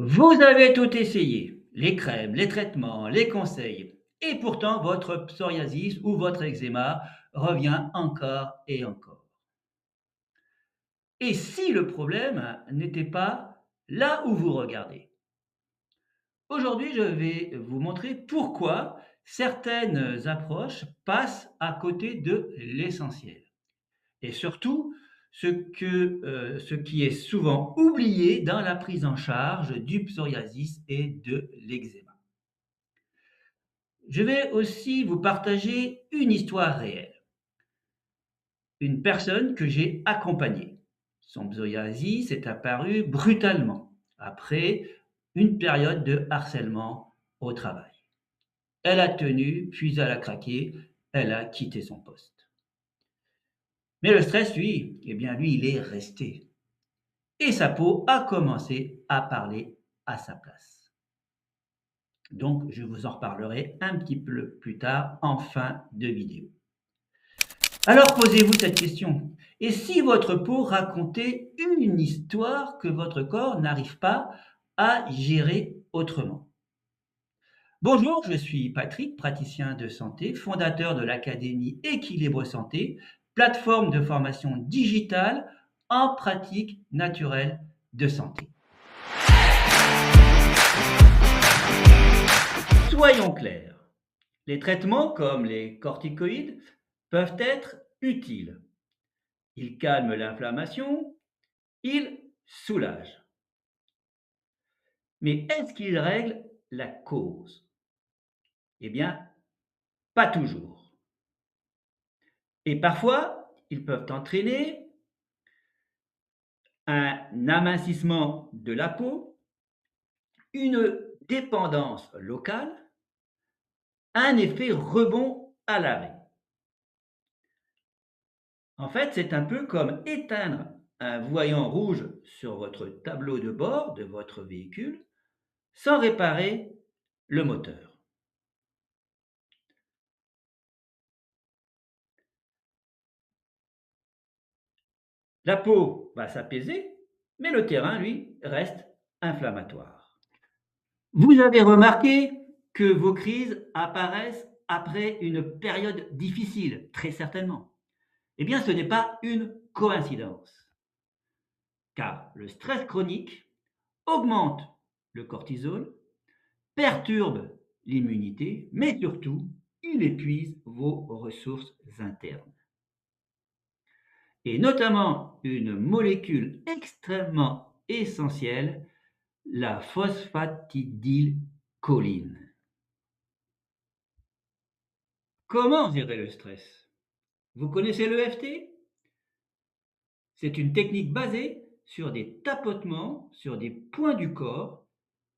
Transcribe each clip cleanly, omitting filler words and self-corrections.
Vous avez tout essayé, les crèmes, les traitements, les conseils, et pourtant votre psoriasis ou votre eczéma revient encore et encore. Et si le problème n'était pas là où vous regardez? Aujourd'hui, je vais vous montrer pourquoi certaines approches passent à côté de l'essentiel. Et surtout, ce qui est souvent oublié dans la prise en charge du psoriasis et de l'eczéma. Je vais aussi vous partager une histoire réelle. Une personne que j'ai accompagnée. Son psoriasis est apparu brutalement après une période de harcèlement au travail. Elle a tenu, puis elle a craqué, elle a quitté son poste. Mais le stress, lui, eh bien lui, il est resté. Et sa peau a commencé à parler à sa place. Donc, je vous en reparlerai un petit peu plus tard en fin de vidéo. Alors posez-vous cette question. Et si votre peau racontait une histoire que votre corps n'arrive pas à gérer autrement? Bonjour, je suis Patrick, praticien de santé, fondateur de l'Académie Équilibre Santé, plateforme de formation digitale en pratique naturelle de santé. Soyons clairs, les traitements comme les corticoïdes peuvent être utiles. Ils calment l'inflammation, ils soulagent. Mais est-ce qu'ils règlent la cause? Eh bien, pas toujours. Et parfois, ils peuvent entraîner un amincissement de la peau, une dépendance locale, un effet rebond à l'arrêt. En fait, c'est un peu comme éteindre un voyant rouge sur votre tableau de bord de votre véhicule sans réparer le moteur. La peau va s'apaiser, mais le terrain, lui, reste inflammatoire. Vous avez remarqué que vos crises apparaissent après une période difficile, très certainement. Eh bien, ce n'est pas une coïncidence, car le stress chronique augmente le cortisol, perturbe l'immunité, mais surtout, il épuise vos ressources internes. Et notamment une molécule extrêmement essentielle, la phosphatidylcholine. Comment gérer le stress? Vous connaissez l'EFT? C'est une technique basée sur des tapotements sur des points du corps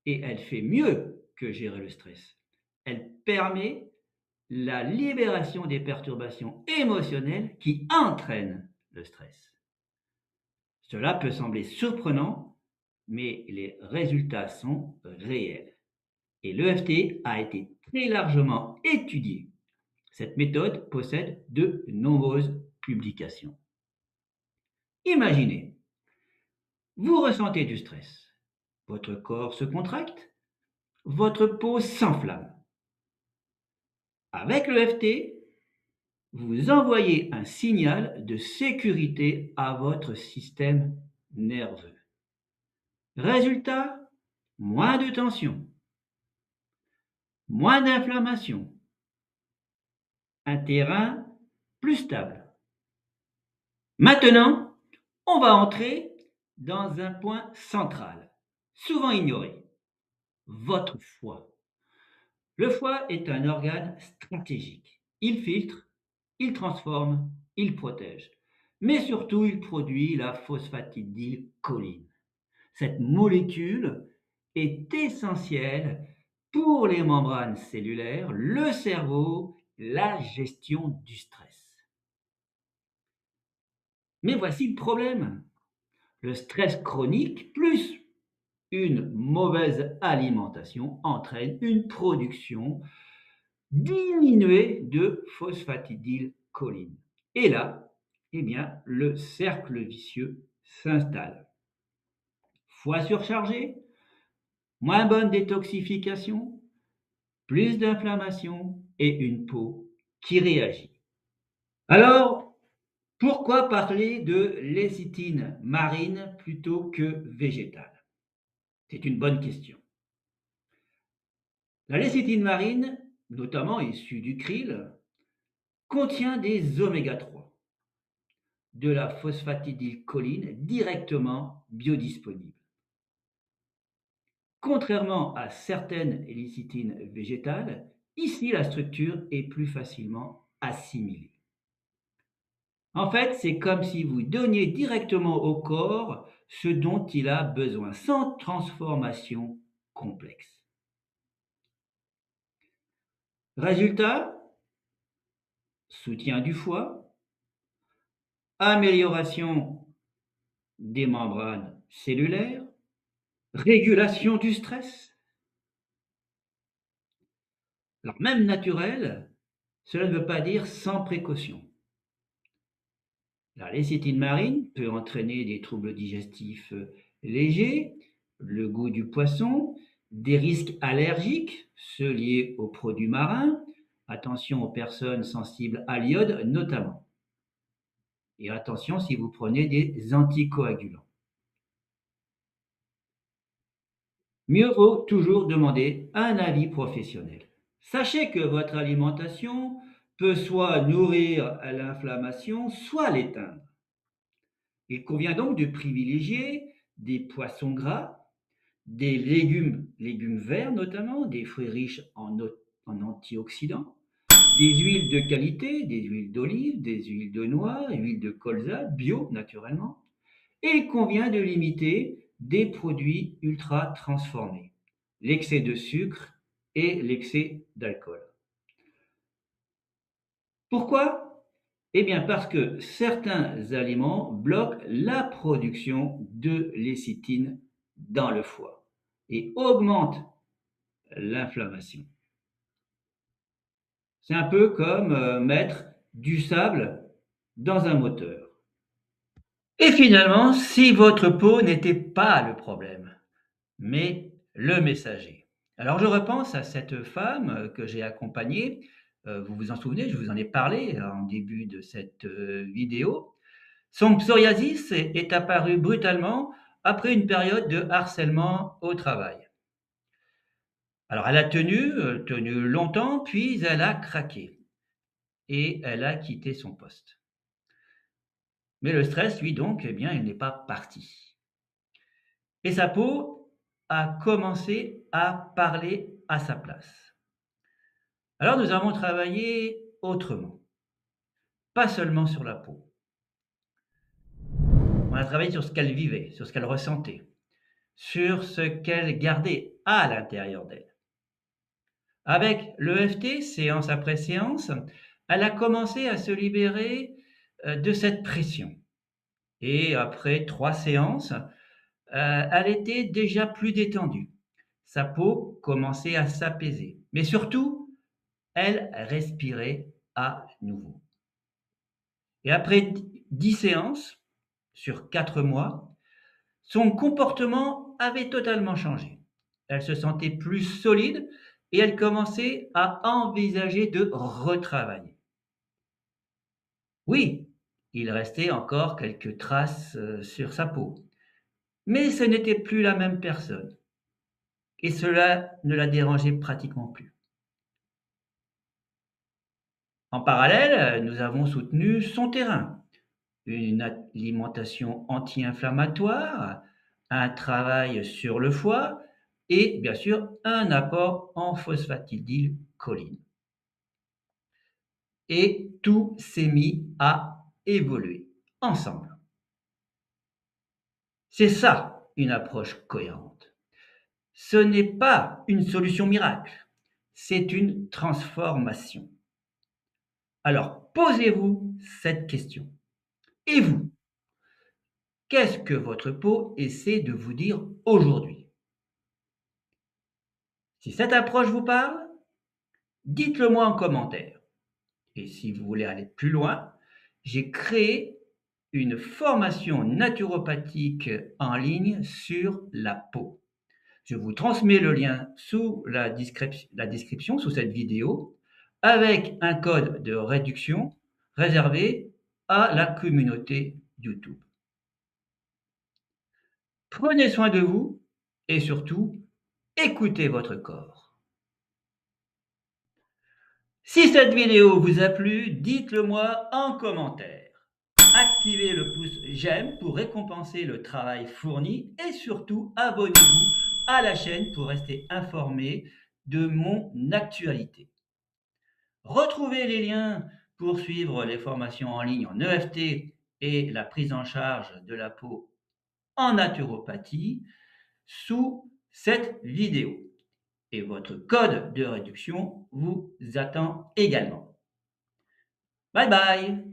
et elle fait mieux que gérer le stress. Elle permet la libération des perturbations émotionnelles qui entraînent le stress. Cela peut sembler surprenant, mais les résultats sont réels. Et l'EFT a été très largement étudié. Cette méthode possède de nombreuses publications. Imaginez, vous ressentez du stress. Votre corps se contracte, votre peau s'enflamme. Avec l'EFT, vous envoyez un signal de sécurité à votre système nerveux. Résultat, moins de tension, moins d'inflammation, un terrain plus stable. Maintenant, on va entrer dans un point central, souvent ignoré, votre foie. Le foie est un organe stratégique. Il filtre, il transforme, il protège. Mais surtout, il produit la phosphatidylcholine. Cette molécule est essentielle pour les membranes cellulaires, le cerveau, la gestion du stress. Mais voici le problème. Le stress chronique plus une mauvaise alimentation entraîne une production diminuée de phosphatidylcholine. Et là, eh bien, le cercle vicieux s'installe. Foie surchargé, moins bonne détoxification, plus d'inflammation et une peau qui réagit. Alors, pourquoi parler de lécithine marine plutôt que végétale? C'est une bonne question. La lécithine marine, notamment issue du krill, contient des oméga-3, de la phosphatidylcholine directement biodisponible. Contrairement à certaines lécithines végétales, ici la structure est plus facilement assimilée. En fait, c'est comme si vous donniez directement au corps ce dont il a besoin, sans transformation complexe. Résultat, soutien du foie, amélioration des membranes cellulaires, régulation du stress. Alors même naturel, cela ne veut pas dire sans précaution. La lécithine marine peut entraîner des troubles digestifs légers, le goût du poisson, des risques allergiques, ceux liés aux produits marins, attention aux personnes sensibles à l'iode notamment, et attention si vous prenez des anticoagulants. Mieux vaut toujours demander un avis professionnel. Sachez que votre alimentation peut soit nourrir à l'inflammation, soit l'éteindre. Il convient donc de privilégier des poissons gras, des légumes verts notamment, des fruits riches en antioxydants, des huiles de qualité, des huiles d'olive, des huiles de noix, huiles de colza, bio naturellement. Et il convient de limiter des produits ultra transformés, l'excès de sucre et l'excès d'alcool. Pourquoi? Eh bien parce que certains aliments bloquent la production de lécithine dans le foie et augmentent l'inflammation. C'est un peu comme mettre du sable dans un moteur. Et finalement, si votre peau n'était pas le problème, mais le messager. Alors je repense à cette femme que j'ai accompagnée. Vous vous en souvenez, je vous en ai parlé en début de cette vidéo. Son psoriasis est apparu brutalement après une période de harcèlement au travail. Alors elle a tenu longtemps, puis elle a craqué et elle a quitté son poste. Mais le stress, lui donc, eh bien, il n'est pas parti. Et sa peau a commencé à parler à sa place. Alors nous avons travaillé autrement, pas seulement sur la peau. On a travaillé sur ce qu'elle vivait, sur ce qu'elle ressentait, sur ce qu'elle gardait à l'intérieur d'elle. Avec l'EFT, séance après séance, elle a commencé à se libérer de cette pression. Et après 3 séances, elle était déjà plus détendue. Sa peau commençait à s'apaiser. Mais surtout, elle respirait à nouveau. Et après 10 séances, sur 4 mois, son comportement avait totalement changé. Elle se sentait plus solide et elle commençait à envisager de retravailler. Oui, il restait encore quelques traces sur sa peau, mais ce n'était plus la même personne et cela ne la dérangeait pratiquement plus. En parallèle, nous avons soutenu son terrain, une alimentation anti-inflammatoire, un travail sur le foie et bien sûr un apport en phosphatidylcholine. Et tout s'est mis à évoluer ensemble. C'est ça une approche cohérente. Ce n'est pas une solution miracle, c'est une transformation. Alors posez-vous cette question. Et vous, qu'est-ce que votre peau essaie de vous dire aujourd'hui? Si cette approche vous parle, dites-le moi en commentaire. Et si vous voulez aller plus loin, j'ai créé une formation naturopathique en ligne sur la peau. Je vous transmets le lien sous la description sous cette vidéo avec un code de réduction réservé à la communauté YouTube. Prenez soin de vous et surtout, écoutez votre corps. Si cette vidéo vous a plu, dites-le moi en commentaire. Activez le pouce j'aime pour récompenser le travail fourni et surtout abonnez-vous à la chaîne pour rester informé de mon actualité. Retrouvez les liens pour suivre les formations en ligne en EFT et la prise en charge de la peau en naturopathie sous cette vidéo. Et votre code de réduction vous attend également. Bye bye!